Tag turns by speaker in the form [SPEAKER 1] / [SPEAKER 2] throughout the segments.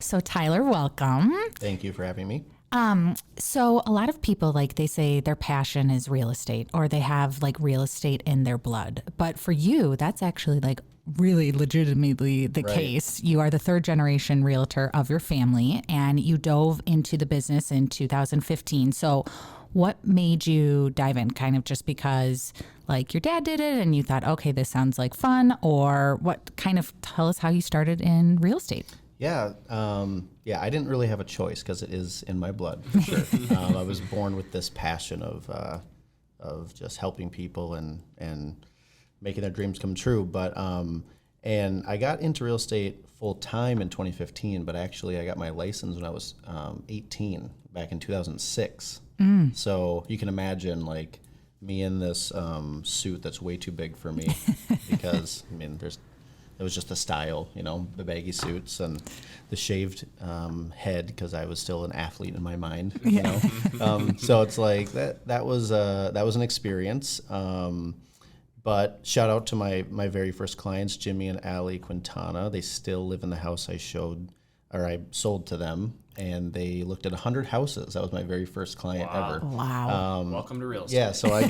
[SPEAKER 1] So Tyler, welcome.
[SPEAKER 2] Thank you for having me.
[SPEAKER 1] So a lot of people, like, they say their passion is real estate, or they have like real estate in their blood. But for you, that's actually like really legitimately the case. You are the third generation realtor of your family, and you dove into the business in 2015. So what made you dive in? Kind of just because like your dad did it and you thought, okay, this sounds like fun, or what? Kind of tell us how you started in real estate.
[SPEAKER 2] Yeah, I didn't really have a choice because it is in my blood, for sure. I was born with this passion of just helping people and making their dreams come true. But and I got into real estate full time in 2015, but actually I got my license when I was 18 back in 2006. So you can imagine like me in this suit that's way too big for me because I mean it was just the style, you know, the baggy suits and the shaved head because I was still an athlete in my mind, you know. So it's like that was an experience. But shout out to my very first clients, Jimmy and Allie Quintana. They still live in the house I sold to them, and they looked at 100 houses. That was my very first client ever.
[SPEAKER 1] Wow.
[SPEAKER 3] Welcome to real estate.
[SPEAKER 2] Yeah, so I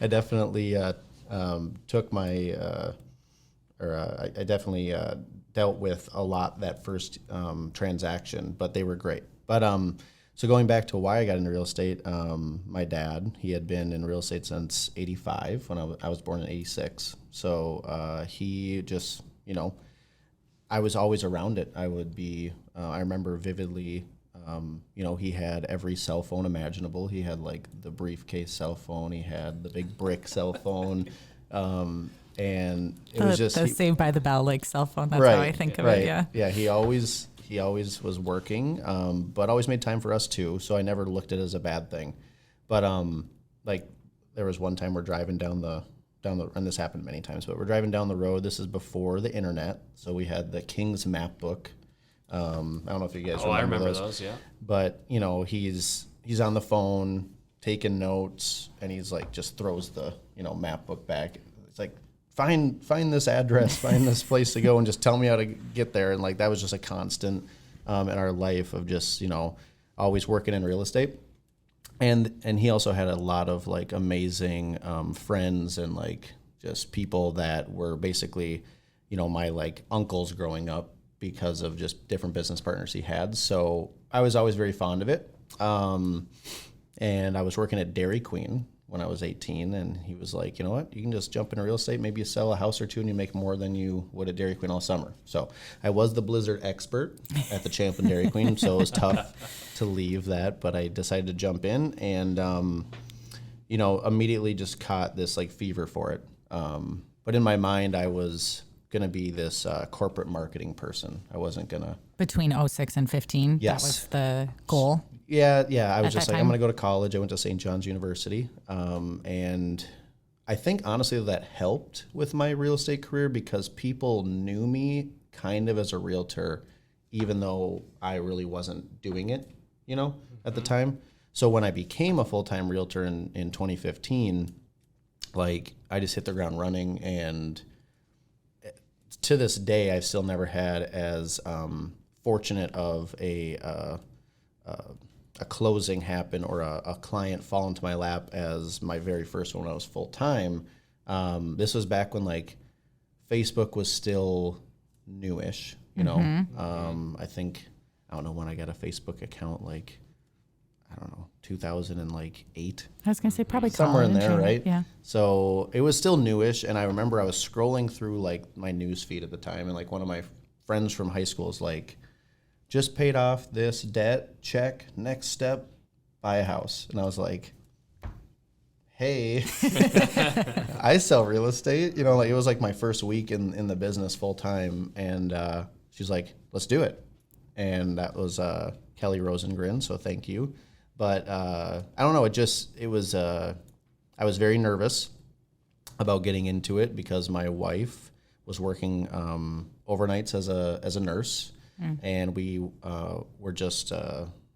[SPEAKER 2] I definitely took my. I definitely dealt with a lot that first transaction, but they were great. But so going back to why I got into real estate, my dad, he had been in real estate since 85 when I was born in 86. So he just, you know, I was always around it. I would be, I remember vividly, you know, he had every cell phone imaginable. He had like the briefcase cell phone. He had the big brick cell phone. And it was just
[SPEAKER 1] the Saved by the Bell like cell phone. That's how I think of it. Yeah.
[SPEAKER 2] Yeah. He always was working, but always made time for us too. So I never looked at it as a bad thing. But like there was one time we're driving down the and this happened many times, but we're driving down the road. This is before the internet, so we had the King's map book. I don't know if you guys remember
[SPEAKER 3] I remember
[SPEAKER 2] those.
[SPEAKER 3] Yeah.
[SPEAKER 2] But you know he's on the phone taking notes, and he's like just throws the map book back. It's like, Find this address, find this place to go, and just tell me how to get there. And like that was just a constant in our life of just always working in real estate. And he also had a lot of like amazing friends and like just people that were basically my like uncles growing up because of just different business partners he had. So I was always very fond of it. And I was working at Dairy Queen when I was 18, and he was like, you know what, you can just jump into real estate, maybe you sell a house or two and you make more than you would at Dairy Queen all summer. So I was the Blizzard expert at the Champlin Dairy Queen, so it was tough to leave that, but I decided to jump in and, immediately just caught this like fever for it. But in my mind, I was going to be this corporate marketing person. I wasn't going to.
[SPEAKER 1] Between 06 and 15,
[SPEAKER 2] yes.
[SPEAKER 1] That was the goal.
[SPEAKER 2] Yeah. I was just like,
[SPEAKER 1] time?
[SPEAKER 2] I'm going to go to college. I went to St. John's University. And I think, honestly, that helped with my real estate career because people knew me kind of as a realtor, even though I really wasn't doing it, at the time. So when I became a full-time realtor in 2015, like, I just hit the ground running. And to this day, I've still never had as fortunate of a closing happen or a client fall into my lap as my very first one when I was full time. This was back when like Facebook was still newish, I think, I don't know when I got a Facebook account, like, I don't know, 2008.
[SPEAKER 1] I was going to say probably
[SPEAKER 2] somewhere in there, right?
[SPEAKER 1] Yeah.
[SPEAKER 2] So it was still newish. And I remember I was scrolling through like my news feed at the time. And like one of my friends from high school is like, just paid off this debt, check, next step, buy a house. And I was like, hey, I sell real estate. Like it was like my first week in the business full time. And she's like, let's do it. And that was Kelly Rosengren, so thank you. But I don't know, I was very nervous about getting into it because my wife was working overnights as a nurse. And we were just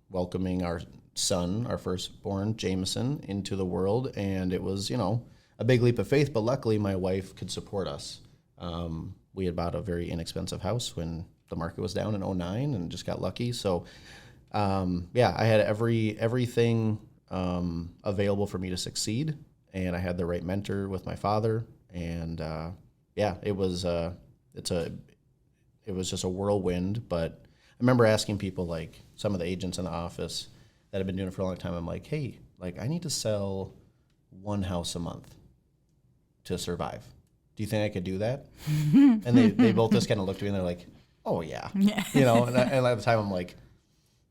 [SPEAKER 2] welcoming our son, our firstborn, Jameson, into the world. And it was, a big leap of faith. But luckily, my wife could support us. We had bought a very inexpensive house when the market was down in '09 and just got lucky. So, I had everything available for me to succeed, and I had the right mentor with my father, and it was just a whirlwind. But I remember asking people, like some of the agents in the office that have been doing it for a long time, I'm like, hey, like I need to sell one house a month to survive. Do you think I could do that? And they both just kind of looked at me and they're like, oh yeah. You know, and at the time I'm like,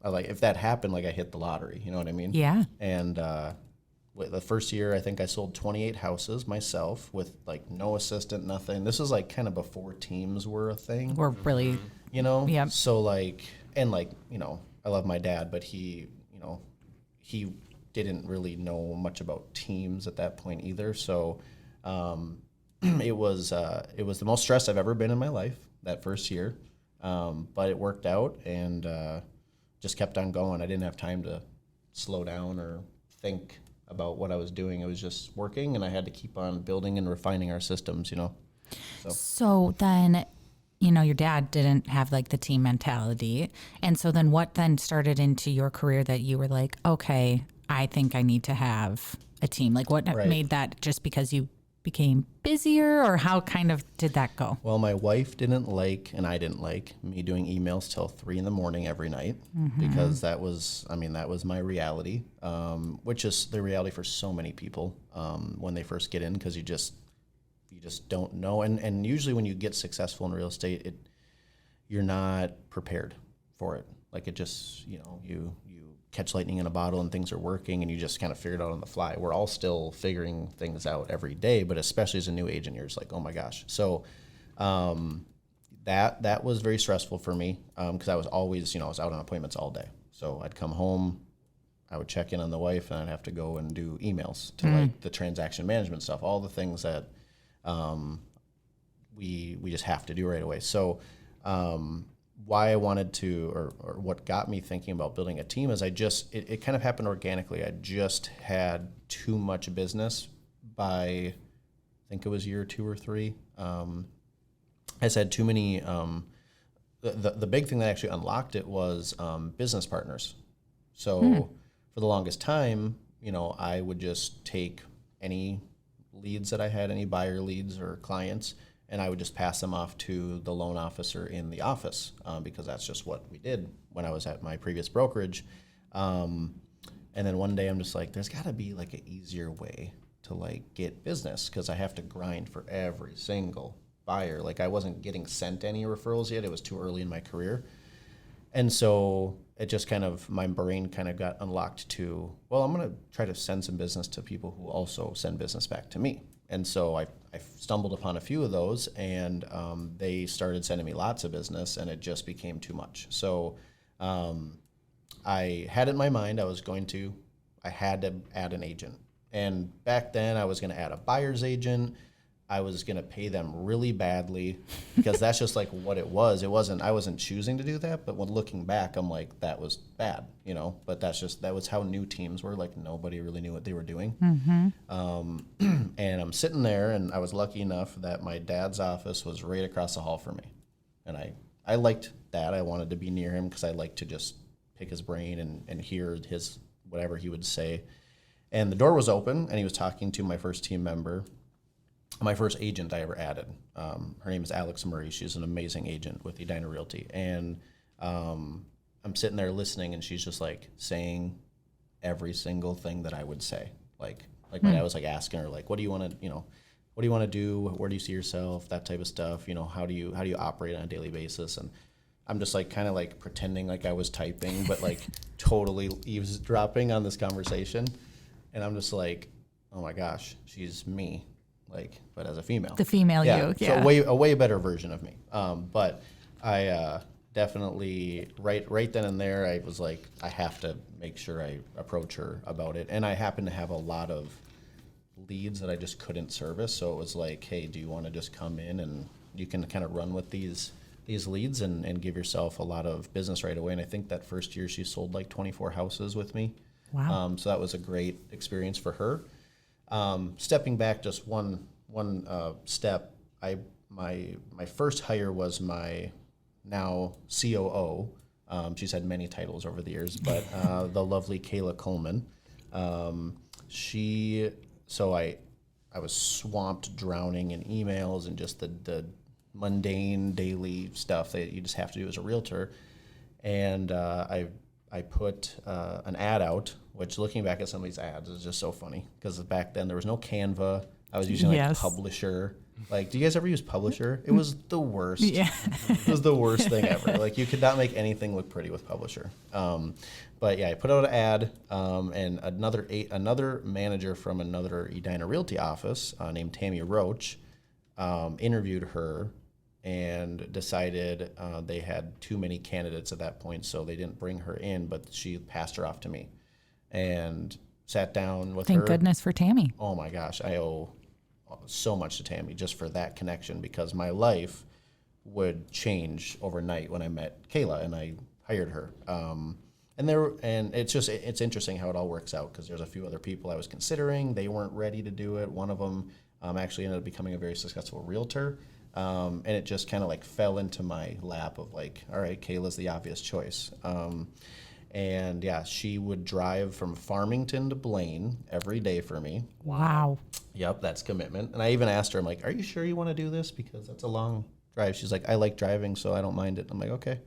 [SPEAKER 2] if that happened, like I hit the lottery, you know what I mean?
[SPEAKER 1] Yeah.
[SPEAKER 2] And the first year, I think I sold 28 houses myself with like no assistant, nothing. This was like kind of before teams were a thing.
[SPEAKER 1] We're really,
[SPEAKER 2] You know?
[SPEAKER 1] Yep.
[SPEAKER 2] So like, and like, you know, I love my dad, but he didn't really know much about teams at that point either. So it was the most stressed I've ever been in my life that first year. But it worked out and just kept on going. I didn't have time to slow down or think about what I was doing. It was just working, and I had to keep on building and refining our systems, you know.
[SPEAKER 1] So then, you know, your dad didn't have like the team mentality. And so then what then started into your career that you were like, okay, I think I need to have a team? Like what made that, just because you became busier, or how kind of did that go?
[SPEAKER 2] Well, my wife didn't like, and I didn't like, me doing emails till 3 a.m. every night, because that was my reality, which is the reality for so many people when they first get in, because you just don't know. And usually when you get successful in real estate, you're not prepared for it. Like it just, you know, you catch lightning in a bottle and things are working and you just kind of figure it out on the fly. We're all still figuring things out every day, but especially as a new agent, you're just like, oh my gosh. So that was very stressful for me because I was always, you know, I was out on appointments all day. So I'd come home, I would check in on the wife, and I'd have to go and do emails to like the transaction management stuff, all the things that we just have to do right away. So why I wanted to, or what got me thinking about building a team is it kind of happened organically. I just had too much business by, I think it was year 2 or 3. I just had too many, the big thing that actually unlocked it was business partners. So for the longest time, you know, I would just take any leads that I had, any buyer leads or clients, and I would just pass them off to the loan officer in the office because that's just what we did when I was at my previous brokerage. And then one day I'm just like, there's got to be like an easier way to like get business, because I have to grind for every single buyer. Like I wasn't getting sent any referrals yet. It was too early in my career. And so it just kind of, my brain kind of got unlocked to, well, I'm going to try to send some business to people who also send business back to me. And so I stumbled upon a few of those, and they started sending me lots of business, and it just became too much. So I had it in my mind I had to add an agent. And back then I was going to add a buyer's agent. I was going to pay them really badly because that's just like what it was. I wasn't choosing to do that, but when looking back, I'm like, that was bad, you know, but that was how new teams were. Like nobody really knew what they were doing. And I'm sitting there, and I was lucky enough that my dad's office was right across the hall from me. And I liked that. I wanted to be near him because I liked to just pick his brain and hear his, whatever he would say. And the door was open, and he was talking to my first team member, my first agent I ever added. Her name is Alex Murray. She's an amazing agent with Edina Realty. And I'm sitting there listening, and she's just like saying every single thing that I would say. Like my dad was like asking her, like, what do you want to do? Where do you see yourself? That type of stuff. You know, how do you operate on a daily basis? And I'm just like kind of like pretending like I was typing, but like totally eavesdropping on this conversation. And I'm just like, oh my gosh, she's me. Like, but as a female.
[SPEAKER 1] The female you, yeah.
[SPEAKER 2] So a way better version of me. But I definitely, right then and there, I was like, I have to make sure I approach her about it. And I happen to have a lot of leads that I just couldn't service. So it was like, hey, do you want to just come in and you can kind of run with these leads and give yourself a lot of business right away. And I think that first year she sold like 24 houses with me.
[SPEAKER 1] Wow.
[SPEAKER 2] So that was a great experience for her. Stepping back just one step, my first hire was my now COO. She's had many titles over the years, but the lovely Kayla Coleman. I was swamped, drowning in emails and just the mundane daily stuff that you just have to do as a realtor. And I put an ad out, which looking back at some of these ads is just so funny because back then there was no Canva. I was using Publisher. Like, do you guys ever use Publisher? It was the worst.
[SPEAKER 1] Yeah.
[SPEAKER 2] It was the worst thing ever. Like, you could not make anything look pretty with Publisher. But yeah, I put out an ad, and another manager from another Edina Realty office named Tammy Roach interviewed her and decided they had too many candidates at that point, so they didn't bring her in, but she passed her off to me and sat down with her.
[SPEAKER 1] Thank goodness for Tammy.
[SPEAKER 2] Oh my gosh, I owe so much to Tammy just for that connection, because my life would change overnight when I met Kayla and I hired her. And it's interesting how it all works out, because there's a few other people I was considering. They weren't ready to do it. One of them actually ended up becoming a very successful realtor. And it just kind of like fell into my lap of like, all right, Kayla's the obvious choice. And yeah, she would drive from Farmington to Blaine every day for me.
[SPEAKER 1] Wow.
[SPEAKER 2] Yep, that's commitment. And I even asked her, I'm like, are you sure you want to do this? Because that's a long drive. She's like, I like driving, so I don't mind it. I'm like, okay.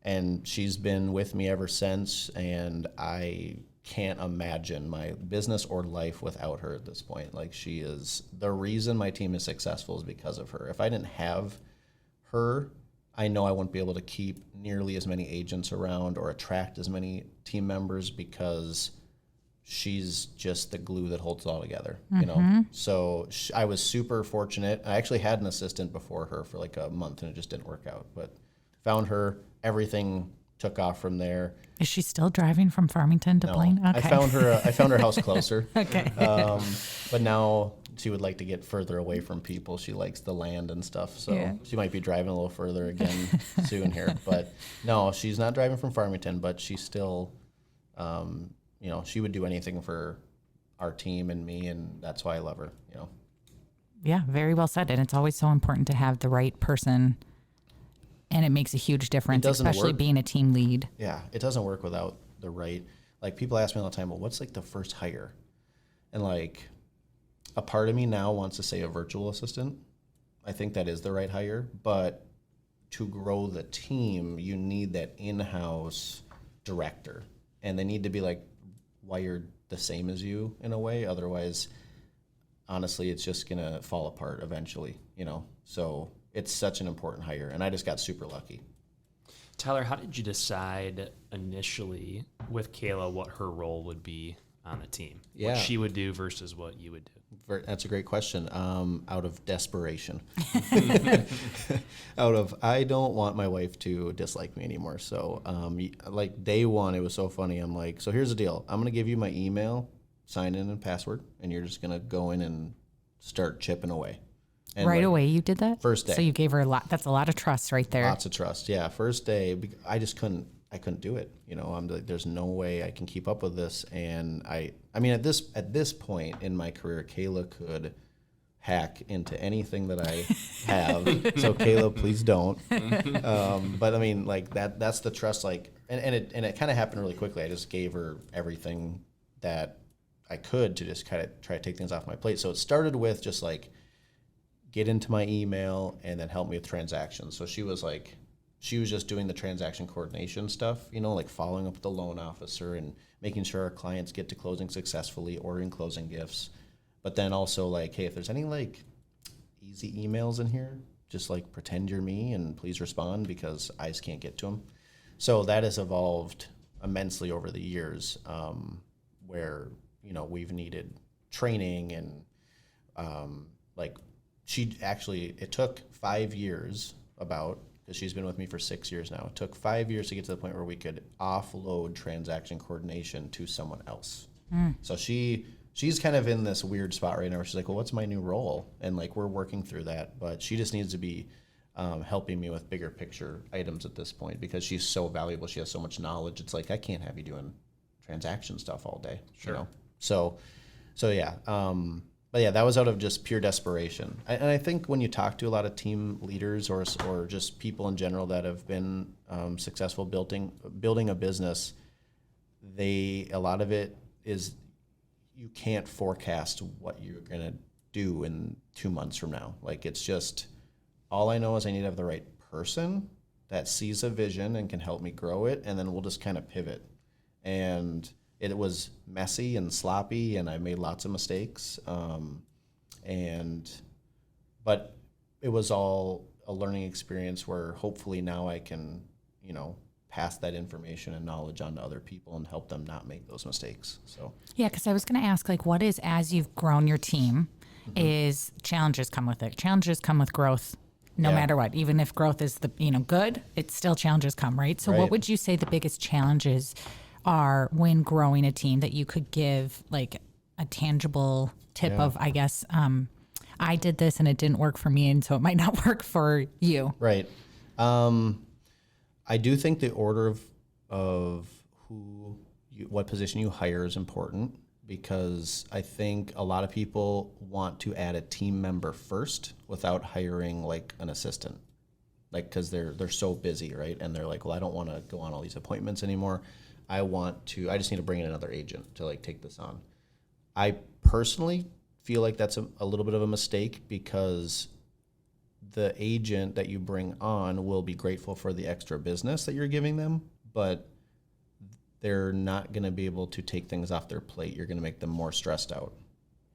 [SPEAKER 2] And she's been with me ever since, and I can't imagine my business or life without her at this point. Like, she is the reason my team is successful is because of her. If I didn't have her, I know I wouldn't be able to keep nearly as many agents around or attract as many team members, because she's just the glue that holds it all together, you know? So I was super fortunate. I actually had an assistant before her for like a month, and it just didn't work out, but found her, everything took off from there.
[SPEAKER 1] Is she still driving from Farmington to Blaine? Okay.
[SPEAKER 2] I found her house closer.
[SPEAKER 1] Okay.
[SPEAKER 2] But now she would like to get further away from people. She likes the land and stuff, so she might be driving a little further again soon here. But no, she's not driving from Farmington, but she's still, she would do anything for our team and me, and that's why I love her, you know.
[SPEAKER 1] Yeah, very well said. And it's always so important to have the right person, and it makes a huge difference, especially being a team lead.
[SPEAKER 2] Yeah, it doesn't work without the right, like, people ask me all the time, well, what's like the first hire? And like, a part of me now wants to say a virtual assistant. I think that is the right hire, but to grow the team, you need that in-house director, and they need to be like wired the same as you in a way. Otherwise, honestly, it's just gonna fall apart eventually, you know? So it's such an important hire, and I just got super lucky.
[SPEAKER 3] Tyler, how did you decide initially with Kayla what her role would be on the team?
[SPEAKER 2] Yeah.
[SPEAKER 3] What she would do versus what you would do?
[SPEAKER 2] That's a great question. Out of desperation. I don't want my wife to dislike me anymore. So, like day one, it was so funny. I'm like, so here's the deal. I'm going to give you my email, sign in and password, and you're just going to go in and start chipping away. And
[SPEAKER 1] right away, you did that?
[SPEAKER 2] First day.
[SPEAKER 1] So you gave her a lot. That's a lot of trust right there.
[SPEAKER 2] Lots of trust. Yeah. First day, I just couldn't do it. You know, I'm like, there's no way I can keep up with this. And I mean, at this point in my career, Kayla could hack into anything that I have. So Kayla, please don't. But I mean, like that's the trust, like, and it kind of happened really quickly. I just gave her everything that I could to just kind of try to take things off my plate. So it started with just like, get into my email and then help me with transactions. So she was just doing the transaction coordination stuff, you know, like following up with the loan officer and making sure our clients get to closing successfully, ordering closing gifts. But then also like, hey, if there's any like easy emails in here, just like pretend you're me and please respond, because I just can't get to them. So that has evolved immensely over the years, where, you know, we've needed training and it took 5 years because she's been with me for 6 years now. It took 5 years to get to the point where we could offload transaction coordination to someone else. So she's kind of in this weird spot right now where she's like, well, what's my new role? And like, we're working through that, but she just needs to be helping me with bigger picture items at this point, because she's so valuable. She has so much knowledge. It's like, I can't have you doing transaction stuff all day.
[SPEAKER 3] Sure.
[SPEAKER 2] You know? So yeah. but yeah, that was out of just pure desperation. And I think when you talk to a lot of team leaders or just people in general that have been successful building a business, a lot of it is you can't forecast what you're going to do in 2 months from now. Like, it's just, all I know is I need to have the right person that sees a vision and can help me grow it, and then we'll just kind of pivot. And it was messy and sloppy, and I made lots of mistakes. But it was all a learning experience where hopefully now I can, pass that information and knowledge on to other people and help them not make those mistakes. So
[SPEAKER 1] Yeah, because I was going to ask, like, what is, as you've grown your team, is challenges come with it. Challenges come with growth, no matter what. Even if growth is good, it's still challenges come, right? So what would you say the biggest challenges are when growing a team that you could give like a tangible tip of, I guess, I did this and it didn't work for me, and so it might not work for you.
[SPEAKER 2] Right. I do think the order of what position you hire is important, because I think a lot of people want to add a team member first without hiring like an assistant, like, because they're so busy, right? And they're like, well, I don't want to go on all these appointments anymore. I just need to bring in another agent to like take this on. I personally feel like that's a little bit of a mistake, because the agent that you bring on will be grateful for the extra business that you're giving them, but they're not going to be able to take things off their plate. You're going to make them more stressed out.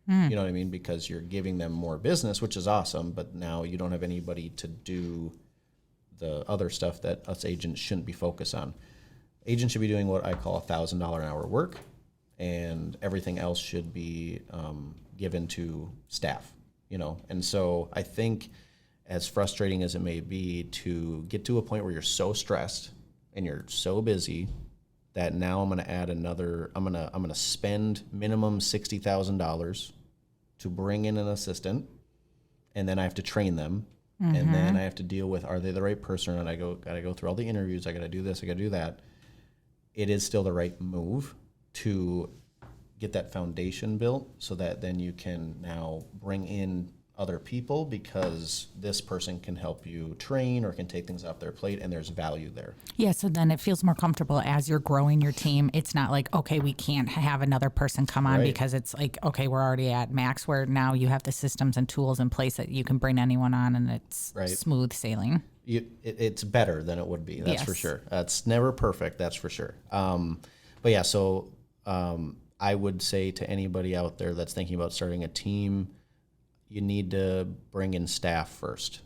[SPEAKER 2] You know what I mean? Because you're giving them more business, which is awesome, but now you don't have anybody to do the other stuff that us agents shouldn't be focused on. Agents should be doing what I call $1,000 an hour work, and everything else should be given to staff, And so I think, as frustrating as it may be, to get to a point where you're so stressed and you're so busy that now I'm going to add another, I'm going to spend minimum $60,000 to bring in an assistant, and then I have to train them, and then I have to deal with, are they the right person? And got to go through all the interviews. I got to do this, I got to do that. It is still the right move to get that foundation built, so that then you can now bring in other people, because this person can help you train or can take things off their plate, and there's value there.
[SPEAKER 1] Yeah, so then it feels more comfortable as you're growing your team. It's not like, okay, we can't have another person come on, because it's like, okay, we're already at max, where now you have the systems and tools in place that you can bring anyone on, and it's smooth sailing.
[SPEAKER 2] It's better than it would be, that's for sure. It's never perfect, that's for sure. But yeah, so I would say to anybody out there that's thinking about starting a team, you need to bring in staff first.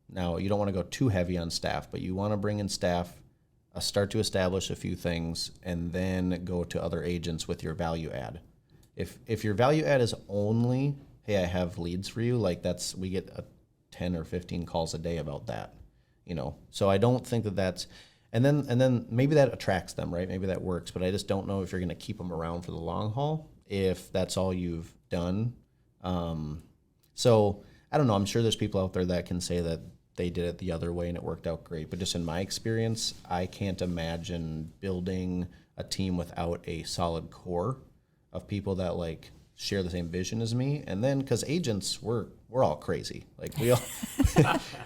[SPEAKER 2] Now, you don't want to go too heavy on staff, but you want to bring in staff, start to establish a few things, and then go to other agents with your value add. If your value add is only, hey, I have leads for you, like we get 10 or 15 calls a day about that, So I don't think that's, and then maybe that attracts them, right? Maybe that works, but I just don't know if you're going to keep them around for the long haul if that's all you've done. So I don't know. I'm sure there's people out there that can say that they did it the other way and it worked out great. But just in my experience, I can't imagine building a team without a solid core of people that like share the same vision as me. And then, because agents, we're all crazy. Like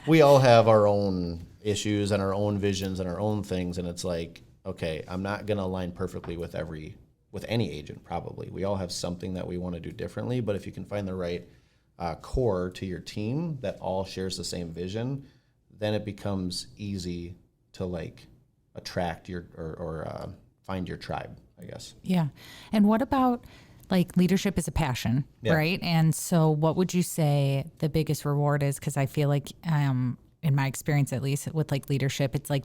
[SPEAKER 2] we all have our own issues and our own visions and our own things. And it's like, okay, I'm not going to align perfectly with any agent. Probably we all have something that we want to do differently. But if you can find the right core to your team that all shares the same vision, then it becomes easy to like attract your or find your tribe, I guess.
[SPEAKER 1] Yeah. And what about, like, leadership is a passion, right? And so what would you say the biggest reward is? Because I feel like, in my experience, at least with like leadership, it's like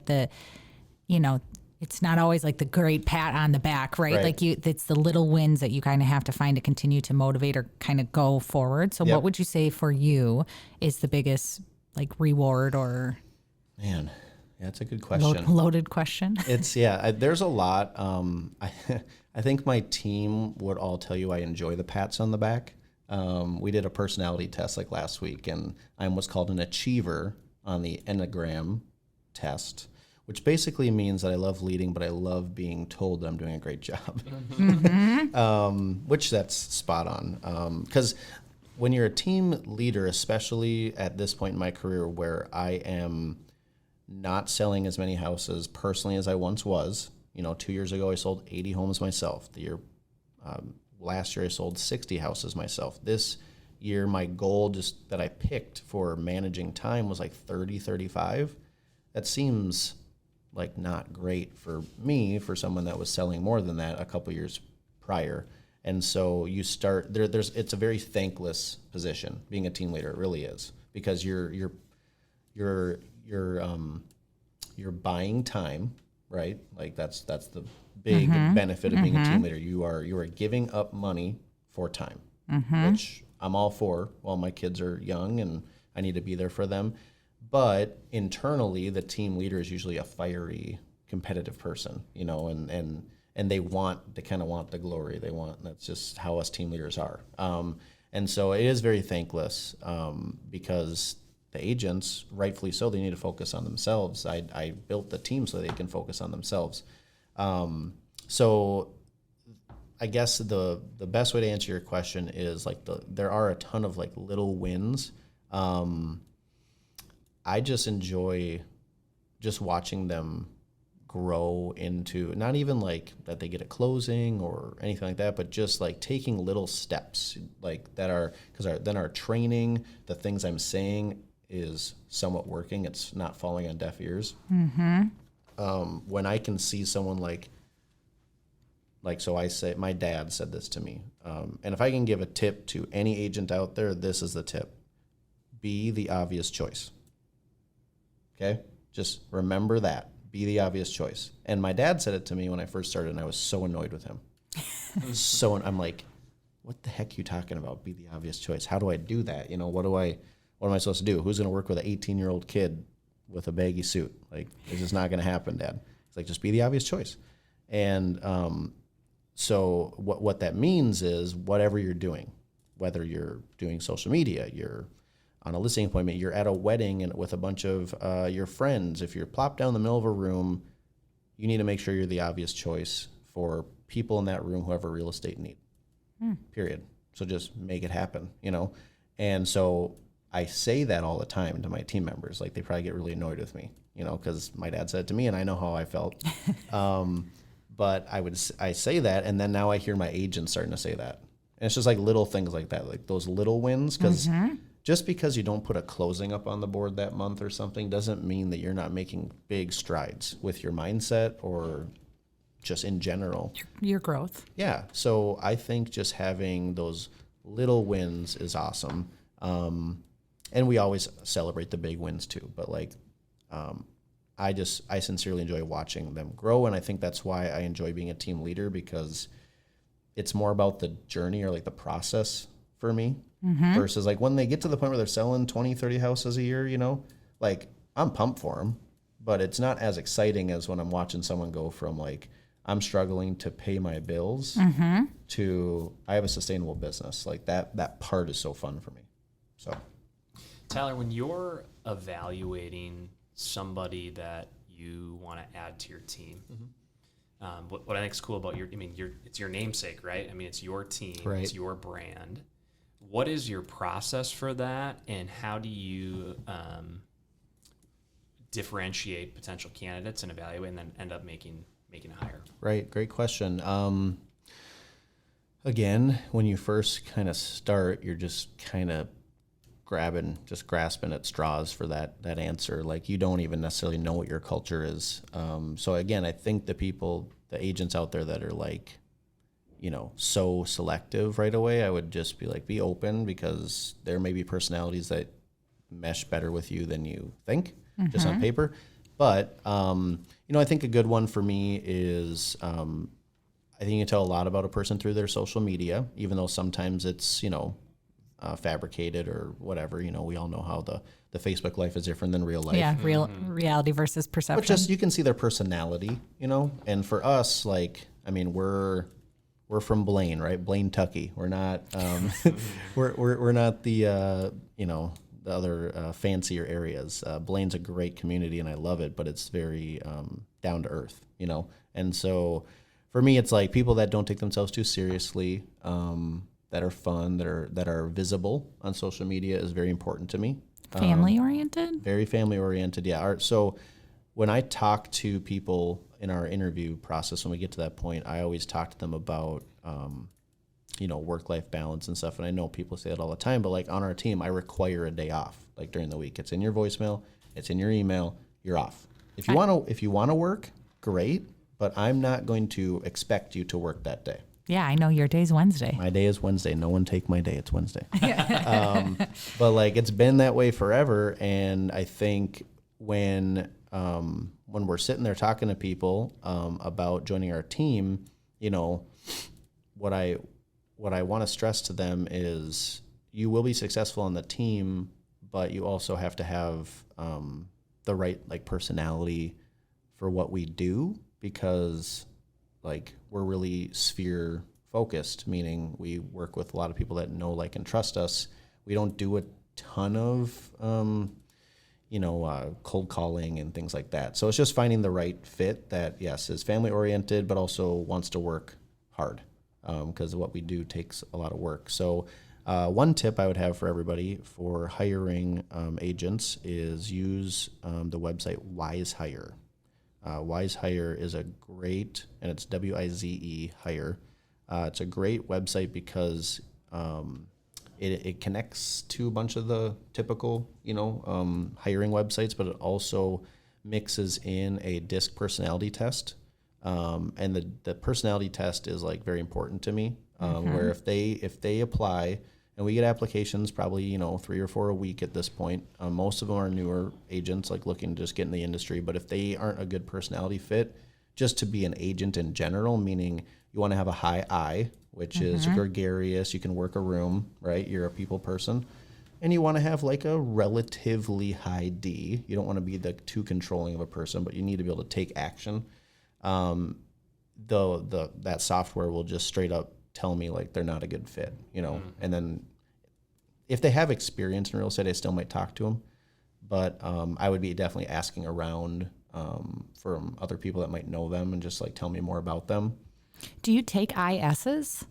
[SPEAKER 1] it's not always like the great pat on the back, right? Like it's the little wins that you kind of have to find to continue to motivate or kind of go forward. So what would you say for you is the biggest like reward or?
[SPEAKER 2] Man, that's a good question.
[SPEAKER 1] Loaded question.
[SPEAKER 2] It's there's a lot. I think my team would all tell you I enjoy the pats on the back. We did a personality test like last week, and I'm what's called an achiever on the Enneagram test, which basically means that I love leading, but I love being told that I'm doing a great job, which that's spot on. Because when you're a team leader, especially at this point in my career where I am not selling as many houses personally as I once was. 2 years ago I sold 80 homes myself. Last year I sold 60 houses myself. This year my goal just that I picked for managing time was like 30, 35. That seems like not great for me, for someone that was selling more than that a couple years prior. And so you start it's a very thankless position being a team leader. It really is, because you're buying time, right? Like that's the big benefit of being a team leader. You are giving up money for time, which I'm all for. While my kids are young and I need to be there for them, but internally the team leader is usually a fiery, competitive person, and they kind of want the glory. That's just how us team leaders are. And so it is very thankless, because the agents, rightfully so, they need to focus on themselves. I built the team so they can focus on themselves. So I guess the best way to answer your question is there are a ton of little wins. I just enjoy just watching them grow into, not even that they get a closing or anything like that, but just taking little steps that are, because then our training, the things I'm saying is somewhat working. It's not falling on deaf ears. When I can see someone so I say, my dad said this to me, and if I can give a tip to any agent out there, this is the tip: be the obvious choice. Okay, just remember that. Be the obvious choice. And my dad said it to me when I first started, and I was so annoyed with him. I'm like, what the heck are you talking about? Be the obvious choice. How do I do that? What am I supposed to do? Who's going to work with an 18-year-old kid with a baggy suit? It's just not going to happen, Dad. It's just be the obvious choice. And so what that means is whatever you're doing, whether you're doing social media, you're on a listing appointment, you're at a wedding and with a bunch of your friends, if you're plopped down in the middle of a room, you need to make sure you're the obvious choice for people in that room who have a real estate need, period. So just make it happen, And so I say that all the time to my team members. They probably get really annoyed with me, because my dad said it to me and I know how I felt. But I say that, and then now I hear my agents starting to say that. And it's just little things like that, those little wins, because just because you don't put a closing up on the board that month or something doesn't mean that you're not making big strides with your mindset or just in general.
[SPEAKER 1] Your growth.
[SPEAKER 2] Yeah. So I think just having those little wins is awesome. And we always celebrate the big wins too. But I sincerely enjoy watching them grow. And I think that's why I enjoy being a team leader, because it's more about the journey or the process for me. Versus when they get to the point where they're selling 20, 30 houses a year, I'm pumped for them, but it's not as exciting as when I'm watching someone go from I'm struggling to pay my bills to I have a sustainable business. That part is so fun for me. So,
[SPEAKER 3] Tyler, when you're evaluating somebody that you want to add to your team, what I think is cool about it's your namesake, right? It's your team,
[SPEAKER 2] right.
[SPEAKER 3] It's your brand. What is your process for that, and how do you differentiate potential candidates and evaluate, and then end up making a hire?
[SPEAKER 2] Right, great question. Again, when you first kind of start, you're just kind of grasping at straws for that answer. You don't even necessarily know what your culture is. So again, I think the agents out there that are so selective right away, I would just be open, because there may be personalities that mesh better with you than you think, just on paper. But, I think a good one for me is, I think you can tell a lot about a person through their social media, even though sometimes it's, fabricated or whatever. We all know how the Facebook life is different than real life.
[SPEAKER 1] Yeah, reality versus perception.
[SPEAKER 2] But just, you can see their personality, and for us, we're from Blaine, right? Blaine, Tucky. We're not, we're not the other fancier areas. Blaine's a great community and I love it, but it's very down to earth, And so for me, it's people that don't take themselves too seriously, that are fun, that are visible on social media is very important to me.
[SPEAKER 1] Family oriented?
[SPEAKER 2] Very family oriented, yeah. So when I talk to people in our interview process, when we get to that point, I always talk to them about, work-life balance and stuff. And I know people say it all the time, but like on our team, I require a day off, like during the week. It's in your voicemail, it's in your email, you're off. If you want to work, great, but I'm not going to expect you to work that day.
[SPEAKER 1] Yeah, I know your day's Wednesday.
[SPEAKER 2] My day is Wednesday. No one take my day. It's Wednesday. But like it's been that way forever. And I think when we're sitting there talking to people about joining our team, what I want to stress to them is you will be successful on the team, but you also have to have the right like personality for what we do, because like we're really sphere focused, meaning we work with a lot of people that know, like, and trust us. We don't do a ton of, cold calling and things like that. So it's just finding the right fit that, yes, is family oriented, but also wants to work hard, because what we do takes a lot of work. So one tip I would have for everybody for hiring agents is use the website WiseHire. WiseHire is a great, and it's WIZE Hire. It's a great website because it connects to a bunch of the typical, hiring websites, but it also mixes in a DISC personality test. And the personality test is like very important to me, where if they apply, and we get applications probably, 3 or 4 a week at this point. Most of them are newer agents, like looking to just get in the industry. But if they aren't a good personality fit, just to be an agent in general, meaning you want to have a high I, which is gregarious. You can work a room, right? You're a people person. And you want to have like a relatively high D. You don't want to be too controlling of a person, but you need to be able to take action. That software will just straight up tell me like they're not a good fit, and then if they have experience in real estate, I still might talk to them, but I would be definitely asking around from other people that might know them and just like tell me more about them.
[SPEAKER 1] Do you take ISs?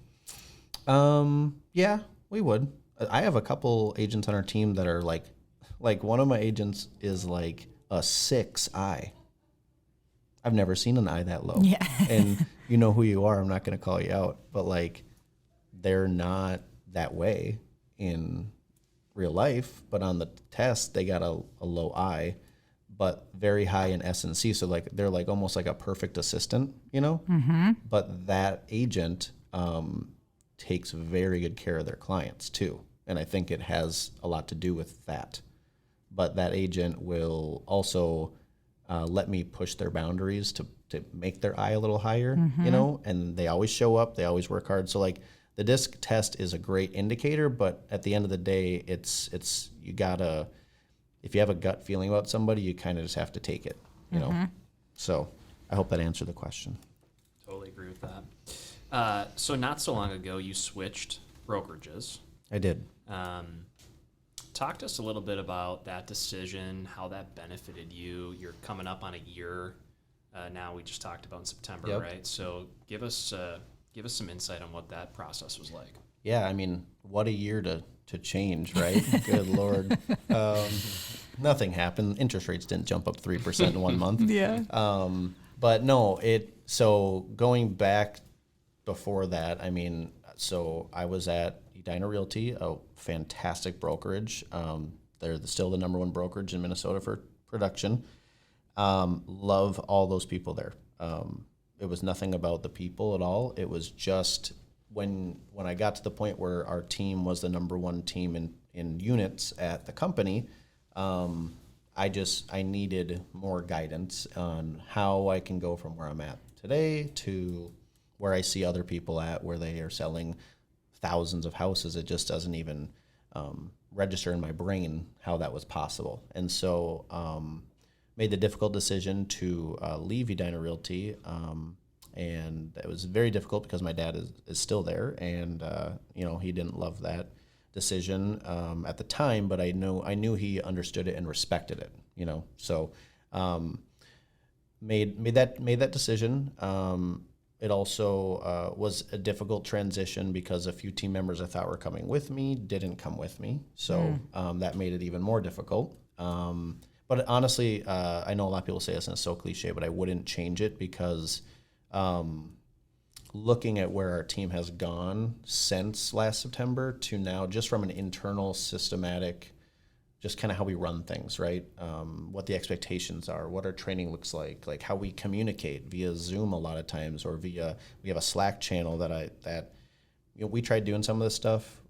[SPEAKER 2] Yeah, we would. I have a couple agents on our team that are like one of my agents is like a 6I. I've never seen an I that low.
[SPEAKER 1] Yeah.
[SPEAKER 2] And you know who you are. I'm not going to call you out, but like they're not that way in real life, but on the test they got a low I, but very high in S and C. So like they're like almost like a perfect assistant, But that agent takes very good care of their clients too, and I think it has a lot to do with that. But that agent will also let me push their boundaries to make their eye a little higher, and they always show up, they always work hard. So like the DISC test is a great indicator, but at the end of the day, it's you gotta, if you have a gut feeling about somebody, you kind of just have to take it, So I hope that answered the question.
[SPEAKER 3] Totally agree with that. So not so long ago, you switched brokerages.
[SPEAKER 2] I did.
[SPEAKER 3] Talk to us a little bit about that decision, how that benefited you. You're coming up on a year now. We just talked about in September,
[SPEAKER 2] Yep.
[SPEAKER 3] right? So give us some insight on what that process was like.
[SPEAKER 2] Yeah, I mean, what a year to change, right? Good Lord. Nothing happened. Interest rates didn't jump up 3% in 1 month.
[SPEAKER 1] Yeah.
[SPEAKER 2] But no, so going back before that, I mean, so I was at Edina Realty, a fantastic brokerage. They're still the number one brokerage in Minnesota for production. Love all those people there. It was nothing about the people at all. It was just when I got to the point where our team was the number one team in units at the company, I needed more guidance on how I can go from where I'm at today to where I see other people at, where they are selling thousands of houses. It just doesn't even register in my brain how that was possible. And so made the difficult decision to leave Edina Realty. And it was very difficult because my dad is still there, and he didn't love that decision at the time, but I knew he understood it and respected it. So made that decision. it also was a difficult transition because a few team members I thought were coming with me didn't come with me. So that made it even more difficult. But honestly, I know a lot of people say this and it's so cliche, but I wouldn't change it because looking at where our team has gone since last September to now, just from an internal systematic, just kind of how we run things, right? What the expectations are, what our training looks like how we communicate via Zoom a lot of times, or we have a Slack channel that we tried doing some of this stuff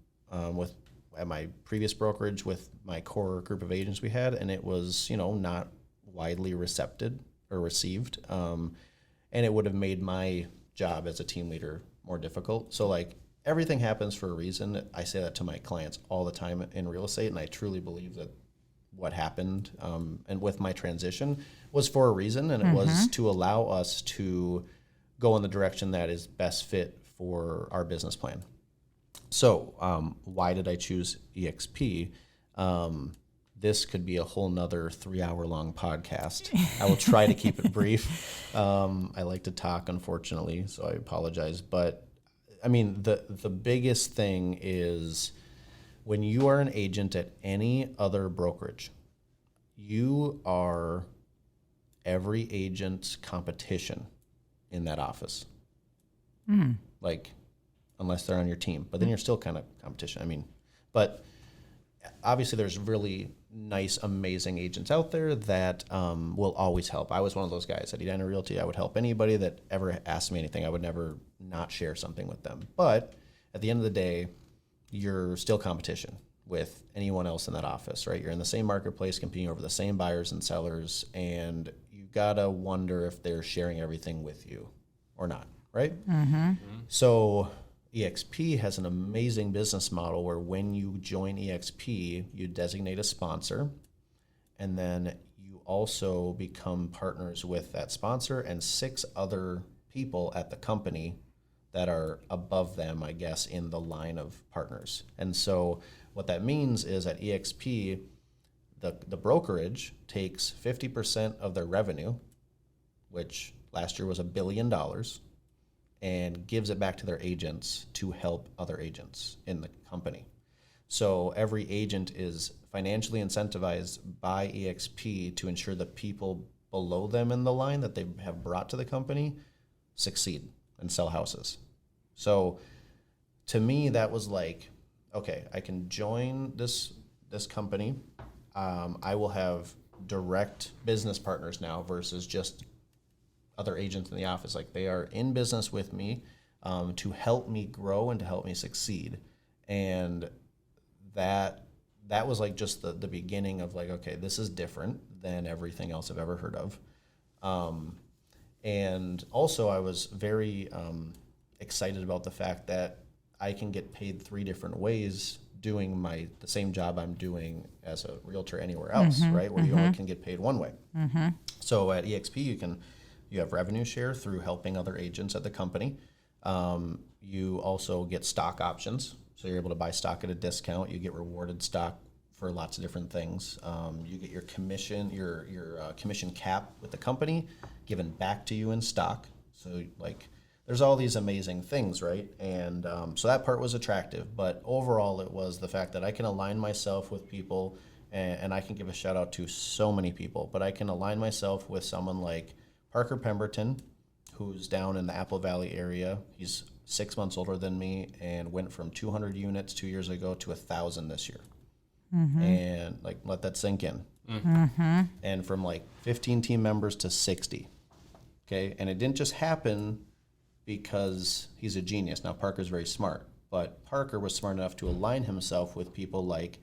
[SPEAKER 2] with at my previous brokerage with my core group of agents we had, and it was not widely received, and it would have made my job as a team leader more difficult. So everything happens for a reason. I say that to my clients all the time in real estate, and I truly believe that what happened and with my transition was for a reason, and it was to allow us to go in the direction that is best fit for our business plan. So why did I choose EXP? This could be a whole nother 3-hour-long podcast. I will try to keep it brief. I like to talk, unfortunately, so I apologize. But I mean, the biggest thing is when you are an agent at any other brokerage, you are every agent's competition in that office. Unless they're on your team, but then you're still kind of competition. I mean, but obviously there's really nice, amazing agents out there that will always help. I was one of those guys at Edina Realty. I would help anybody that ever asked me anything. I would never not share something with them. But at the end of the day, you're still competition with anyone else in that office, right? You're in the same marketplace competing over the same buyers and sellers, and you gotta wonder if they're sharing everything with you or not, right? So EXP has an amazing business model where when you join EXP, you designate a sponsor, and then you also become partners with that sponsor and 6 other people at the company that are above them, I guess, in the line of partners. And so what that means is at EXP, the brokerage takes 50% of their revenue, which last year was $1 billion, and gives it back to their agents to help other agents in the company. So every agent is financially incentivized by EXP to ensure the people below them in the line that they have brought to the company succeed and sell houses. So to me, that was like, okay, I can join this company. I will have direct business partners now versus just other agents in the office. Like, they are in business with me to help me grow and to help me succeed. And that was like just the beginning of like, okay, this is different than everything else I've ever heard of. And also I was very excited about the fact that I can get paid 3 different ways doing the same job I'm doing as a realtor anywhere else, right? Where you only can get paid one way. So at EXP, you have revenue share through helping other agents at the company. You also get stock options. So you're able to buy stock at a discount. You get rewarded stock for lots of different things. You get your commission, your commission cap with the company given back to you in stock. So there's all these amazing things, right? And so that part was attractive. But overall, it was the fact that I can align myself with people, and I can give a shout out to so many people, but I can align myself with someone like Parker Pemberton, who's down in the Apple Valley area. He's 6 months older than me and went from 200 units 2 years ago to 1,000 this year. And let that sink in. And from 15 team members to 60. Okay. And it didn't just happen because he's a genius. Now, Parker's very smart, but Parker was smart enough to align himself with people like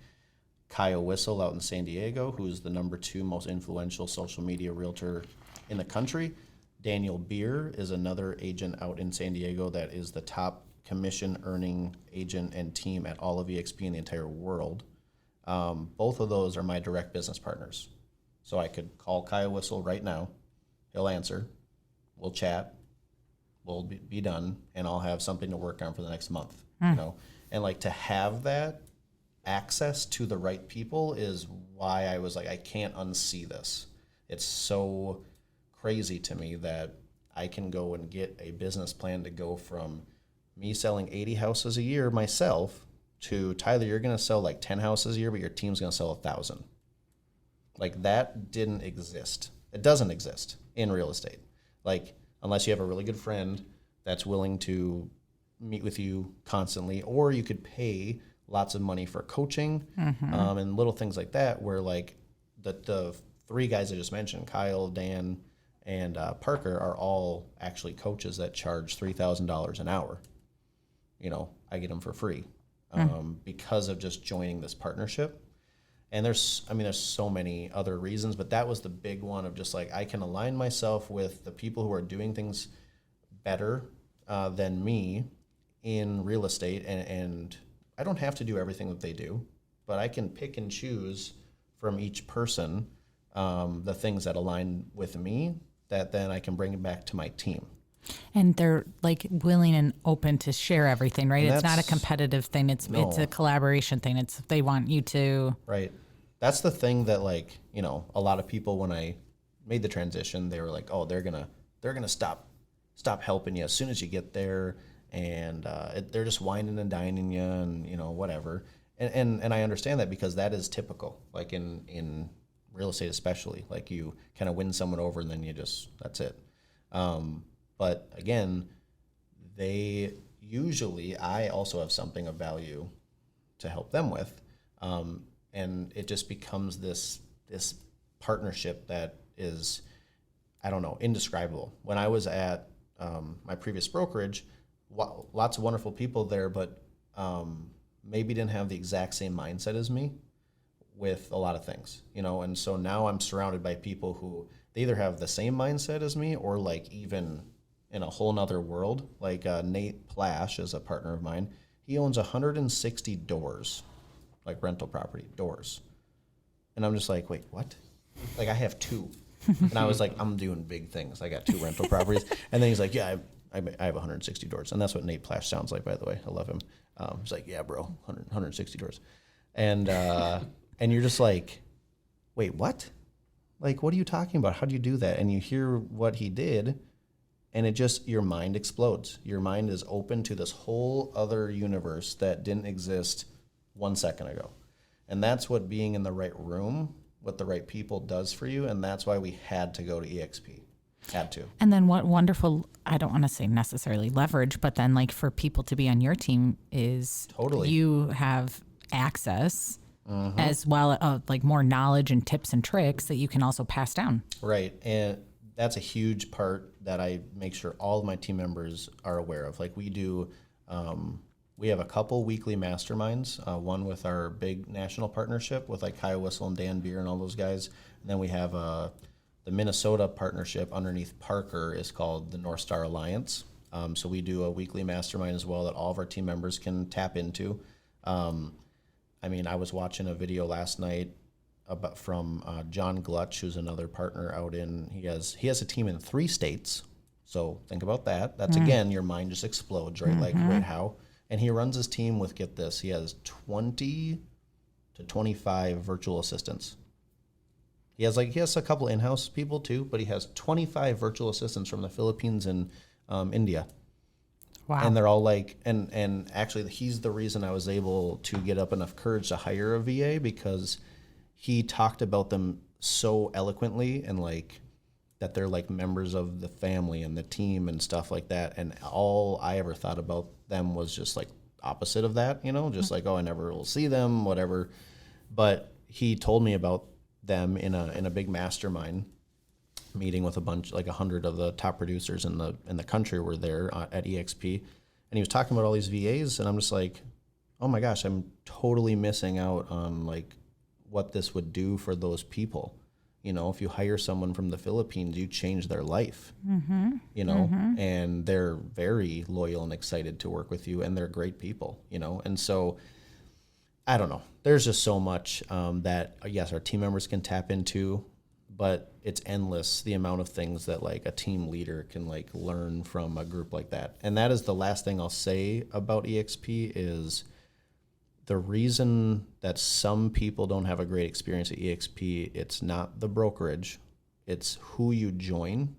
[SPEAKER 2] Kyle Whistle out in San Diego, who's the number 2 most influential social media realtor in the country. Daniel Beer is another agent out in San Diego that is the top commission earning agent and team at all of EXP in the entire world. Both of those are my direct business partners. So I could call Kyle Whistle right now. He'll answer. We'll chat. We'll be done, and I'll have something to work on for the next month. And to have that access to the right people is why I was like, I can't unsee this. It's so crazy to me that I can go and get a business plan to go from me selling 80 houses a year myself to Tyler, you're going to sell like 10 houses a year, but your team's going to sell 1,000. Like that didn't exist. It doesn't exist in real estate. Like unless you have a really good friend that's willing to meet with you constantly, or you could pay lots of money for coaching and little things like that where like the three guys I just mentioned, Kyle, Dan, and Parker are all actually coaches that charge $3,000 an hour. You know, I get them for free because of just joining this partnership. And there's so many other reasons, but that was the big one of just like, I can align myself with the people who are doing things better than me in real estate. And I don't have to do everything that they do, but I can pick and choose from each person the things that align with me that then I can bring it back to my team.
[SPEAKER 1] And they're like willing and open to share everything, right? It's not a competitive thing. It's a collaboration thing. It's they want you to.
[SPEAKER 2] Right. That's the thing that like, you know, a lot of people when I made the transition, they were like, oh, they're gonna stop helping you as soon as you get there, and they're just whining and dining you, and you know whatever. And I understand that because that is typical, like in real estate especially. Like you kind of win someone over and then that's it. But again, I also have something of value to help them with. And it just becomes this partnership that is, I don't know, indescribable. When I was at my previous brokerage, lots of wonderful people there, but maybe didn't have the exact same mindset as me with a lot of things, you know. And so now I'm surrounded by people who they either have the same mindset as me or like even in a whole nother world. Like Nate Plash is a partner of mine. He owns 160 doors, like rental property doors. And I'm just like, wait, what? Like I have 2. And I was like, I'm doing big things. I got 2 rental properties. And then he's like, yeah, I have 160 doors. And that's what Nate Plash sounds like, by the way. I love him. He's like, yeah, bro, 160 doors. And you're just like, wait, what? Like, what are you talking about? How do you do that? And you hear what he did, and it just, your mind explodes. Your mind is open to this whole other universe that didn't exist 1 second ago. And that's what being in the right room with the right people does for you. And that's why we had to go to EXP. Had to.
[SPEAKER 1] And then what wonderful, I don't want to say necessarily leverage, but then like for people to be on your team is
[SPEAKER 2] totally
[SPEAKER 1] you have access as well, like more knowledge and tips and tricks that you can also pass down.
[SPEAKER 2] Right. And that's a huge part that I make sure all of my team members are aware of. Like we do, we have a couple weekly masterminds, one with our big national partnership with like Kyle Whistle and Dan Beer and all those guys. And then we have the Minnesota partnership underneath Parker is called the North Star Alliance. So we do a weekly mastermind as well that all of our team members can tap into. I mean, I was watching a video last night from John Glutch, who's another partner out he has a team in 3 states. So think about that. That's again, your mind just explodes, right? Like, wait, how? And he runs his team with, get this, he has 20 to 25 virtual assistants. He has a couple in-house people too, but he has 25 virtual assistants from the Philippines and India.
[SPEAKER 1] Wow.
[SPEAKER 2] And they're all like, and actually he's the reason I was able to get up enough courage to hire a VA, because he talked about them so eloquently and like that they're like members of the family and the team and stuff like that. And all I ever thought about them was just like opposite of that, you know, just like, oh, I never will see them, whatever. But he told me about them in a big mastermind meeting with a bunch, like 100 of the top producers in the country were there at EXP, and he was talking about all these VAs, and I'm just like, oh my gosh, I'm totally missing out on like what this would do for those people. You know, if you hire someone from the Philippines, you change their life. You know, and they're very loyal and excited to work with you, and they're great people. You know, and so I don't know. There's just so much that yes, our team members can tap into. But it's endless, the amount of things that like a team leader can like learn from a group like that. And that is the last thing I'll say about EXP is the reason that some people don't have a great experience at EXP, it's not the brokerage, it's who you join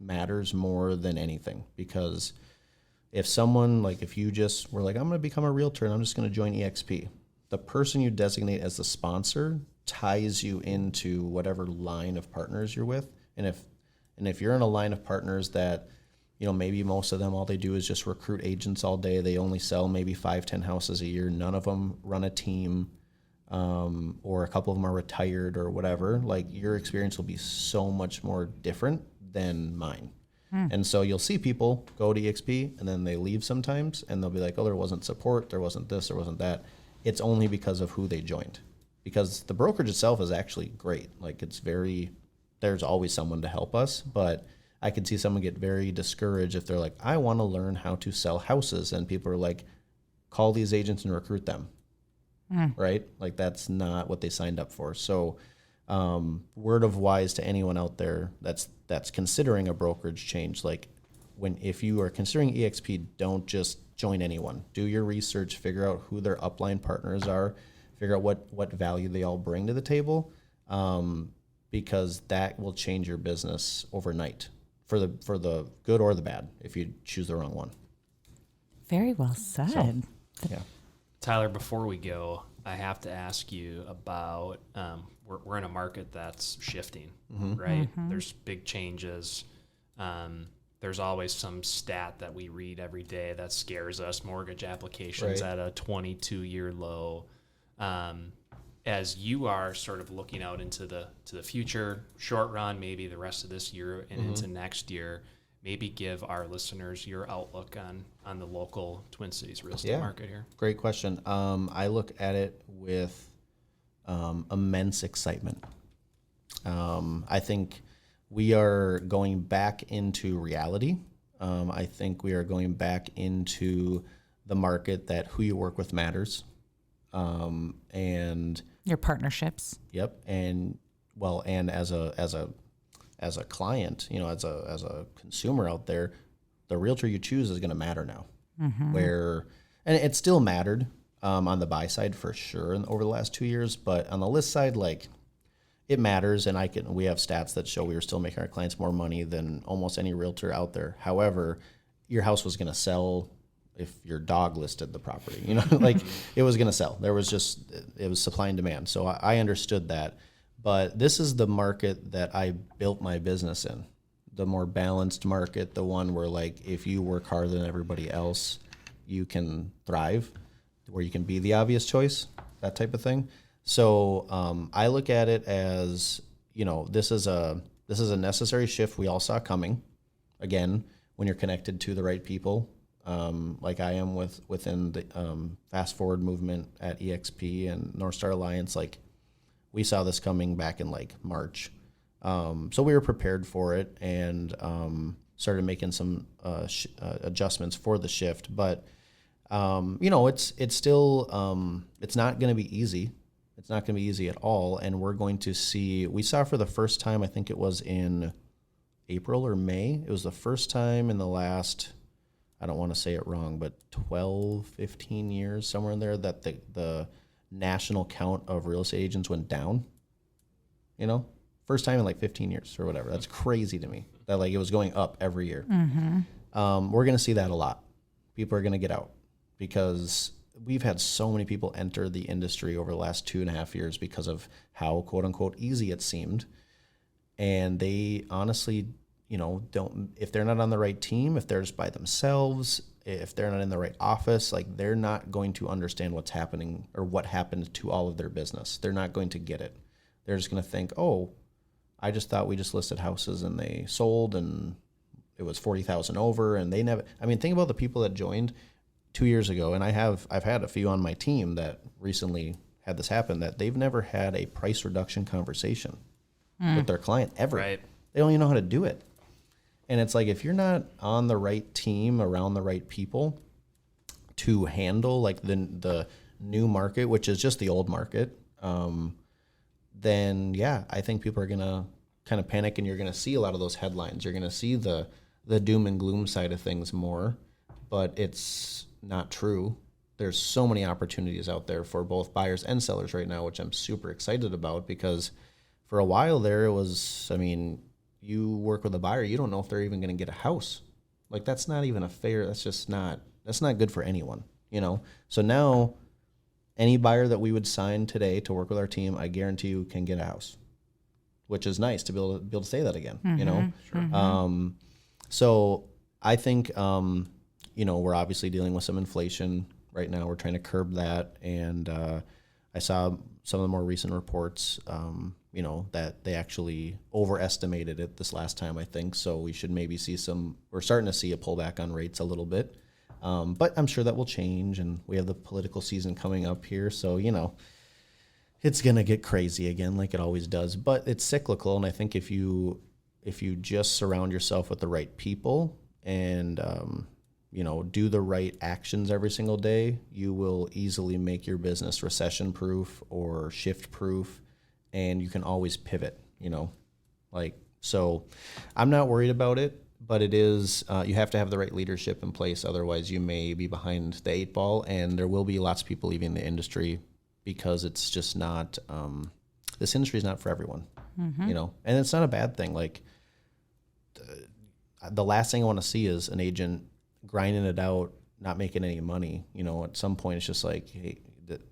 [SPEAKER 2] matters more than anything, because if someone, like if you just were like, I'm going to become a realtor and I'm just going to join EXP, the person you designate as the sponsor ties you into whatever line of partners you're with. And if you're in a line of partners that, maybe most of them, all they do is just recruit agents all day. They only sell maybe 5-10 houses a year. None of them run a team, or a couple of them are retired or whatever. Like, your experience will be so much more different than mine. And so you'll see people go to EXP and then they leave sometimes and they'll be like, oh, there wasn't support, there wasn't this, there wasn't that. It's only because of who they joined. Because the brokerage itself is actually great. Like, there's always someone to help us, but I could see someone get very discouraged if they're like, I want to learn how to sell houses. And people are like, call these agents and recruit them. Right? Like, that's not what they signed up for. So, word of wise to anyone out there that's considering a brokerage change, like, if you are considering EXP, don't just join anyone. Do your research, figure out who their upline partners are, figure out what value they all bring to the table, because that will change your business overnight for the good or the bad if you choose the wrong one.
[SPEAKER 1] Very well said.
[SPEAKER 2] So, yeah.
[SPEAKER 3] Tyler, before we go, I have to ask you about, we're in a market that's shifting, right? There's big changes. There's always some stat that we read every day that scares us. Mortgage applications at a 22-year low. As you are sort of looking out into the future, short run, maybe the rest of this year and into next year, maybe give our listeners your outlook on the local Twin Cities real estate market here.
[SPEAKER 2] Great question. I look at it with immense excitement. I think we are going back into reality. I think we are going back into the market that who you work with matters. And
[SPEAKER 1] your partnerships.
[SPEAKER 2] Yep. And as a client, as a consumer out there, the realtor you choose is going to matter now. And it still mattered on the buy side for sure over the last 2 years, but on the list side, like, it matters. And we have stats that show we were still making our clients more money than almost any realtor out there. However, your house was going to sell if your dog listed the property, like, it was going to sell. It was supply and demand. So I understood that. But this is the market that I built my business in, the more balanced market, the one where, like, if you work harder than everybody else, you can thrive, where you can be the obvious choice, that type of thing. So I look at it as, this is a necessary shift we all saw coming. Again, when you're connected to the right people, like I am within the Fast Forward movement at EXP and North Star Alliance, like, we saw this coming back in like March. So we were prepared for it and started making some adjustments for the shift. But, it's still, it's not going to be easy. It's not going to be easy at all. And we're going to see, we saw for the first time, I think it was in April or May. It was the first time in the last, I don't want to say it wrong, but 12, 15 years, somewhere in there, that the national count of real estate agents went down. First time in like 15 years or whatever. That's crazy to me that, like, it was going up every year. We're going to see that a lot. People are going to get out because we've had so many people enter the industry over the last 2.5 years because of how, quote unquote, easy it seemed. And they honestly, don't, if they're not on the right team, if they're just by themselves, if they're not in the right office, like, they're not going to understand what's happening or what happened to all of their business. They're not going to get it. They're just going to think, oh, I just thought we just listed houses and they sold and it was 40,000 over, and they never, think about the people that joined 2 years ago. And I've had a few on my team that recently had this happen, that they've never had a price reduction conversation with their client ever.
[SPEAKER 3] Right.
[SPEAKER 2] They don't even know how to do it. And it's like, if you're not on the right team around the right people to handle like the new market, which is just the old market, then yeah, I think people are going to kind of panic, and you're going to see a lot of those headlines. You're going to see the doom and gloom side of things more, but it's not true. There's so many opportunities out there for both buyers and sellers right now, which I'm super excited about, because for a while there, it was, you work with a buyer, you don't know if they're even going to get a house. Like that's not even that's not good for anyone, you know? So now any buyer that we would sign today to work with our team, I guarantee you can get a house, which is nice to be able to say that again, you know? Sure. So I think, you know, we're obviously dealing with some inflation right now. We're trying to curb that. And I saw some of the more recent reports, you know, that they actually overestimated it this last time, I think. So we should maybe we're starting to see a pullback on rates a little bit. But I'm sure that will change. And we have the political season coming up here. So, you know, it's going to get crazy again like it always does. But it's cyclical. And I think if you just surround yourself with the right people and, you know, do the right actions every single day, you will easily make your business recession proof or shift proof, and you can always pivot, you know, like, so I'm not worried about it, but it is, you have to have the right leadership in place. Otherwise you may be behind the 8 ball, and there will be lots of people leaving the industry because it's just not, this industry is not for everyone, you know, and it's not a bad thing. Like the last thing I want to see is an agent grinding it out, not making any money. You know, at some point it's just like, hey,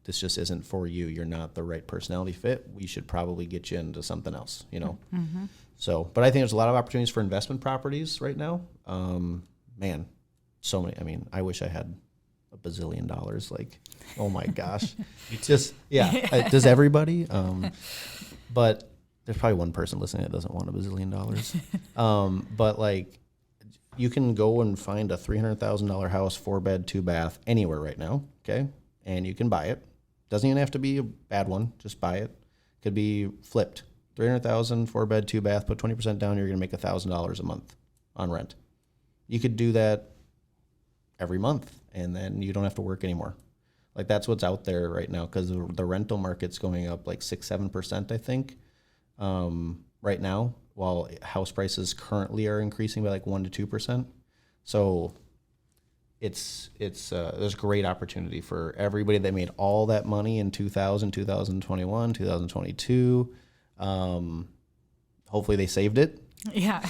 [SPEAKER 2] this just isn't for you. You're not the right personality fit. We should probably get you into something else, you know? So, but I think there's a lot of opportunities for investment properties right now. Man, so many. I mean, I wish I had a bazillion dollars. Like, oh my gosh. Just, yeah. Does everybody? But there's probably one person listening that doesn't want a bazillion dollars. But like, you can go and find a $300,000 house, 4-bed, 2-bath anywhere right now, okay? And you can buy it. Doesn't even have to be a bad one. Just buy it. Could be flipped. $300,000, 4-bed, 2-bath. Put 20% down. You're gonna make $1,000 a month on rent. You could do that every month, and then you don't have to work anymore. Like that's what's out there right now, because the rental market's going up like 6-7%, I think, right now, while house prices currently are increasing by like 1 to 2%. So it's there's great opportunity for everybody that made all that money in 2000, 2021, 2022. Hopefully they saved it.
[SPEAKER 1] Yeah.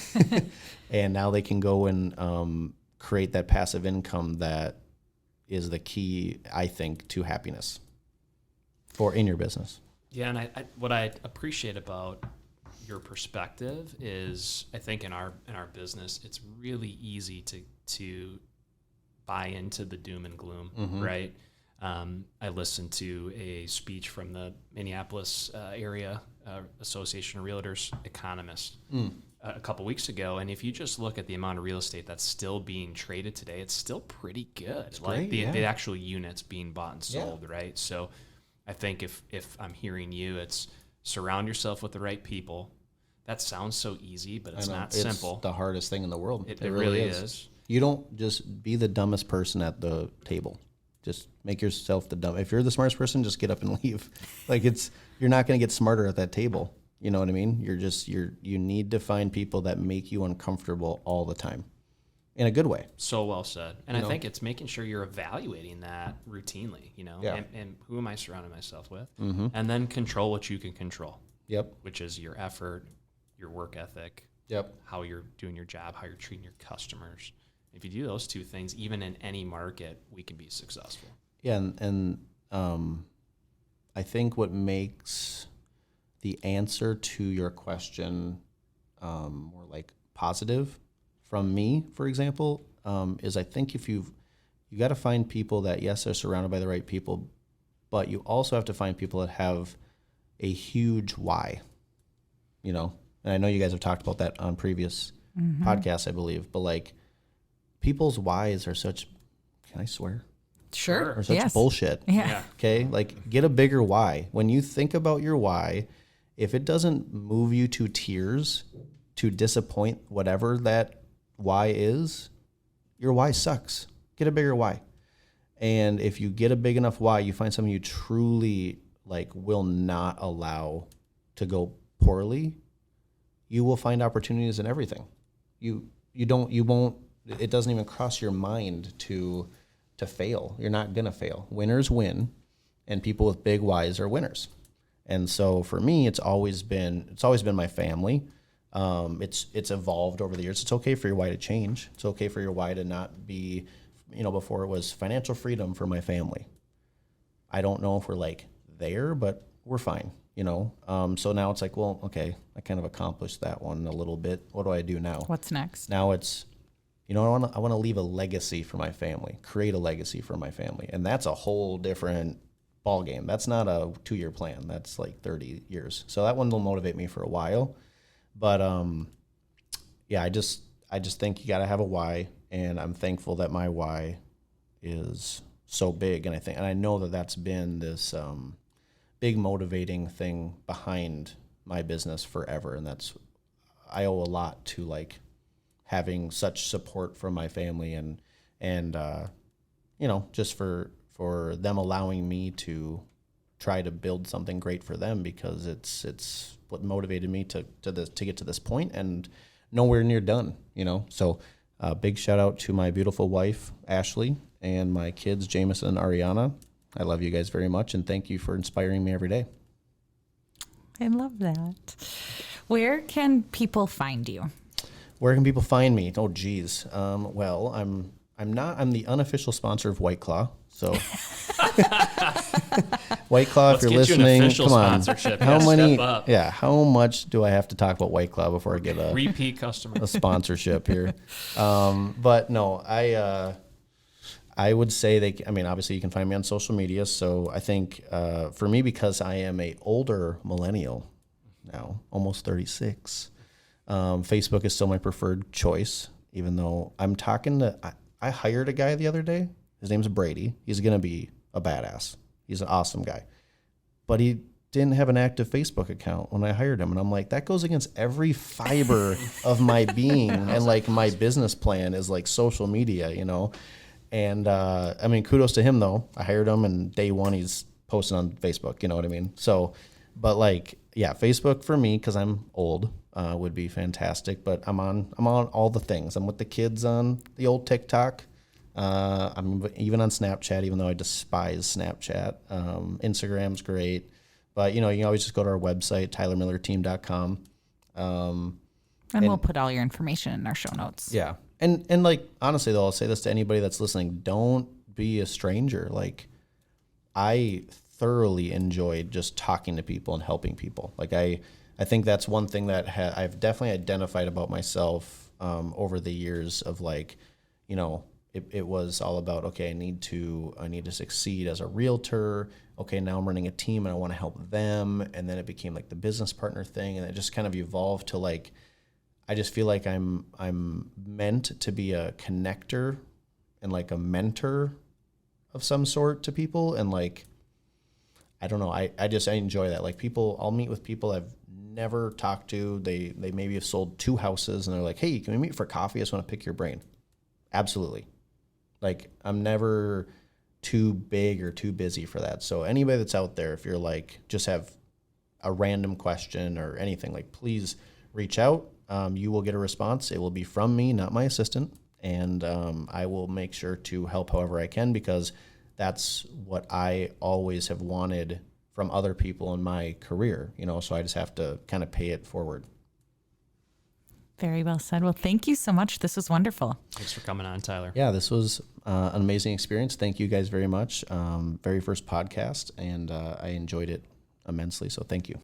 [SPEAKER 2] And now they can go and create that passive income that is the key, I think, to happiness in your business.
[SPEAKER 3] Yeah, and what I appreciate about your perspective is, I think in our business, it's really easy to buy into the doom and gloom, right? I listened to a speech from the Minneapolis area Association of Realtors economist a couple weeks ago, and if you just look at the amount of real estate that's still being traded today, it's still pretty good. It's like great, the actual units being bought and sold, right? So I think if I'm hearing you, it's surround yourself with the right people. That sounds so easy, but it's not simple.
[SPEAKER 2] It's the hardest thing in the world.
[SPEAKER 3] It really is.
[SPEAKER 2] You don't just be the dumbest person at the table. Just make yourself the dumb. If you're the smartest person, just get up and leave. Like you're not going to get smarter at that table. You know what I mean? You need to find people that make you uncomfortable all the time, in a good way.
[SPEAKER 3] So well said. And I think it's making sure you're evaluating that routinely, you know, and who am I surrounding myself with? And then control what you can control. Yep. Which is your effort, your work ethic. Yep. How you're doing your job, how you're treating your customers. If you do those two things, even in any market, we can be successful. Yeah, and I think what makes the answer to your question more like positive from me, for example, is I think if you got to find people that, yes, they're surrounded by the right people, but you also have to find people that have a huge why, you know? And I know you guys have talked about that on previous podcasts, I believe, but like people's whys are such, can I swear?
[SPEAKER 1] Sure.
[SPEAKER 2] Or such bullshit. Yeah. Okay. Like get a bigger why. When you think about your why, if it doesn't move you to tears to disappoint whatever that why is, your why sucks. Get a bigger why. And if you get a big enough why, you find something you truly like will not allow to go poorly, you will find opportunities in everything. You won't, it doesn't even cross your mind to fail. You're not going to fail. Winners win, and people with big whys are winners. And so for me, it's always been my family. It's evolved over the years. It's okay for your why to change. It's okay for your why to not be, before it was financial freedom for my family. I don't know if we're like there, but we're fine, So now it's like, well, okay, I kind of accomplished that one a little bit. What do I do now?
[SPEAKER 1] What's next?
[SPEAKER 2] Now it's, I want to leave a legacy for my family, create a legacy for my family. And that's a whole different ball game. That's not a 2-year plan. That's like 30 years. So that one will motivate me for a while. But yeah, I just think you got to have a why, and I'm thankful that my why is so big, and I know that that's been this big motivating thing behind my business forever, and I owe a lot to like having such support from my family and just for them allowing me to try to build something great for them, because it's what motivated me to get to this point, and nowhere near done, So big shout out to my beautiful wife, Ashley, and my kids, Jameson and Ariana. I love you guys very much, and thank you for inspiring me every day.
[SPEAKER 1] I love that. Where can people find you?
[SPEAKER 2] Where can people find me? Oh, geez. Well, I'm the unofficial sponsor of White Claw. So White Claw, if you're listening, come on. How much do I have to talk about White Claw before I get a
[SPEAKER 3] repeat customer,
[SPEAKER 2] a sponsorship here? But no, I would say obviously you can find me on social media. So I think for me, because I am a older millennial now, almost 36, Facebook is still my preferred choice, even though I hired a guy the other day. His name's Brady. He's going to be a badass. He's an awesome guy. But he didn't have an active Facebook account when I hired him. And I'm like, that goes against every fiber of my being. And like my business plan is like social media, And kudos to him though. I hired him and day one he's posting on Facebook, you know what I mean? So, but like, yeah, Facebook for me, cause I'm old, would be fantastic, but I'm on all the things. I'm with the kids on the old TikTok. I'm even on Snapchat, even though I despise Snapchat. Instagram's great, but you can always just go to our website, tylermillerteam.com.
[SPEAKER 1] And we'll put all your information in our show notes.
[SPEAKER 2] Yeah. And like, honestly though, I'll say this to anybody that's listening, don't be a stranger. Like I thoroughly enjoyed just talking to people and helping people. Like I think that's one thing that I've definitely identified about myself, over the years of like, it was all about, okay, I need to succeed as a realtor. Okay, now I'm running a team and I want to help them. And then it became like the business partner thing. And it just kind of evolved to like, I just feel like I'm meant to be a connector and like a mentor of some sort to people. And like, I don't know, I enjoy that. Like I'll meet with people I've never talked to. They maybe have sold 2 houses and they're like, hey, can we meet for coffee? I just want to pick your brain. Absolutely. Like I'm never too big or too busy for that. So anybody that's out there, if you're like, just have a random question or anything, like please reach out. You will get a response. It will be from me, not my assistant. And I will make sure to help however I can, because that's what I always have wanted from other people in my career, so I just have to kind of pay it forward.
[SPEAKER 1] Very well said. Well, thank you so much. This was wonderful.
[SPEAKER 3] Thanks for coming on, Tyler.
[SPEAKER 2] Yeah, this was an amazing experience. Thank you guys very much. Very first podcast, and I enjoyed it immensely. So thank you.